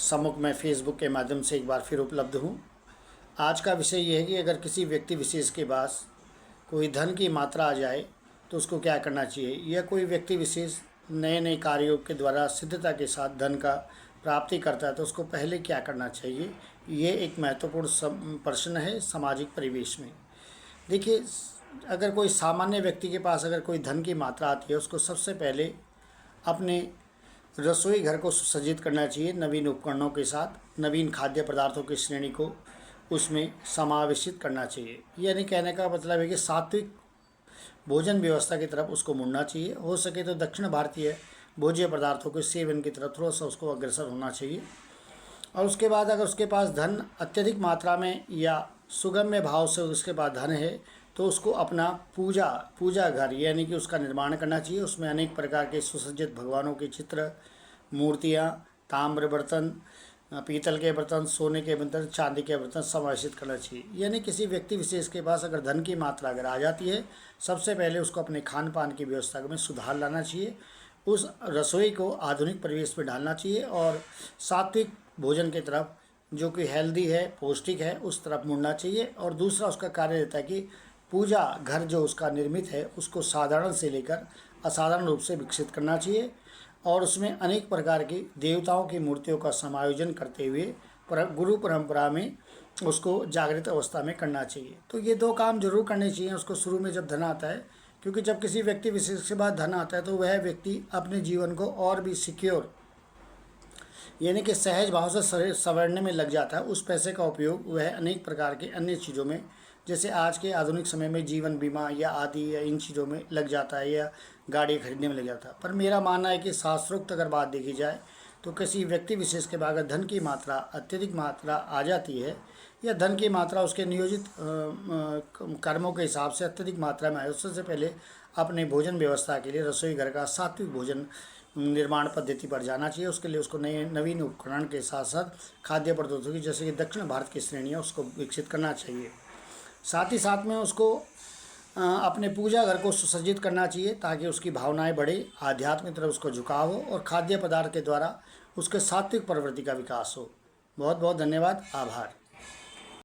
सम्मुख में फेसबुक के माध्यम से एक बार फिर उपलब्ध हूँ। आज का विषय ये है कि अगर किसी व्यक्ति विशेष के पास कोई धन की मात्रा आ जाए तो उसको क्या करना चाहिए, या कोई व्यक्ति विशेष नए नए कार्यों के द्वारा सिद्धता के साथ धन का प्राप्ति करता है तो उसको पहले क्या करना चाहिए। ये एक महत्वपूर्ण प्रश्न है सामाजिक परिवेश में। देखिए, अगर कोई सामान्य व्यक्ति के पास अगर कोई धन की मात्रा आती है, उसको सबसे पहले अपने रसोई घर को सुसज्जित करना चाहिए नवीन उपकरणों के साथ। नवीन खाद्य पदार्थों की श्रेणी को उसमें समावेशित करना चाहिए। यानी कहने का मतलब है कि सात्विक भोजन व्यवस्था की तरफ उसको मुड़ना चाहिए। हो सके तो दक्षिण भारतीय भोज्य पदार्थों के सेवन की तरफ थोड़ा सा उसको अग्रसर होना चाहिए। और उसके बाद अगर उसके पास धन अत्यधिक मात्रा में या सुगम्य भाव से उसके पास धन है तो उसको अपना पूजा घर यानी कि उसका निर्माण करना चाहिए। उसमें अनेक प्रकार के सुसज्जित भगवानों के चित्र, मूर्तियाँ, ताम्र बर्तन, पीतल के बर्तन, सोने के बर्तन, चांदी के बर्तन समावेशित करना चाहिए। यानी किसी व्यक्ति विशेष के पास अगर धन की मात्रा अगर आ जाती है, सबसे पहले उसको अपने खान पान की व्यवस्था में सुधार लाना चाहिए। उस रसोई को आधुनिक परिवेश में डालना चाहिए और सात्विक भोजन की तरफ, जो कि हेल्दी है, पौष्टिक है, उस तरफ मुड़ना चाहिए। और दूसरा उसका कार्य रहता है कि पूजा घर जो उसका निर्मित है उसको साधारण से लेकर असाधारण रूप से विकसित करना चाहिए और उसमें अनेक प्रकार की देवताओं की मूर्तियों का समायोजन करते हुए गुरु परंपरा में उसको जागृत अवस्था में करना चाहिए। तो ये दो काम जरूर करने चाहिए उसको शुरू में जब धन आता है, क्योंकि जब किसी व्यक्ति विशेष के बाद धन आता है तो वह व्यक्ति अपने जीवन को और भी सिक्योर यानी कि सहज भाव से संवरने में लग जाता है। उस पैसे का उपयोग वह अनेक प्रकार के अन्य चीज़ों में, जैसे आज के आधुनिक समय में जीवन बीमा या आदि या इन चीज़ों में लग जाता है या गाड़ी खरीदने में लग जाता है। पर मेरा मानना है कि शास्त्रोक्त अगर बात देखी जाए तो किसी व्यक्ति विशेष के बाद अगर धन की मात्रा अत्यधिक मात्रा आ जाती है या धन की मात्रा उसके नियोजित कर्मों के हिसाब से अत्यधिक मात्रा में आए, उससे पहले अपने भोजन व्यवस्था के लिए रसोई घर का सात्विक भोजन निर्माण पद्धति पर जाना चाहिए। उसके लिए उसको नए नवीन उपकरण के साथ साथ खाद्य प्रौद्योगिकी जैसे कि दक्षिण भारत की श्रेणियाँ उसको विकसित करना चाहिए। साथ ही साथ में उसको अपने पूजा घर को सुसज्जित करना चाहिए ताकि उसकी भावनाएं बढ़े, आध्यात्म की तरफ उसको झुकाव हो और खाद्य पदार्थ के द्वारा उसके सात्विक प्रवृत्ति का विकास हो। बहुत बहुत धन्यवाद, आभार।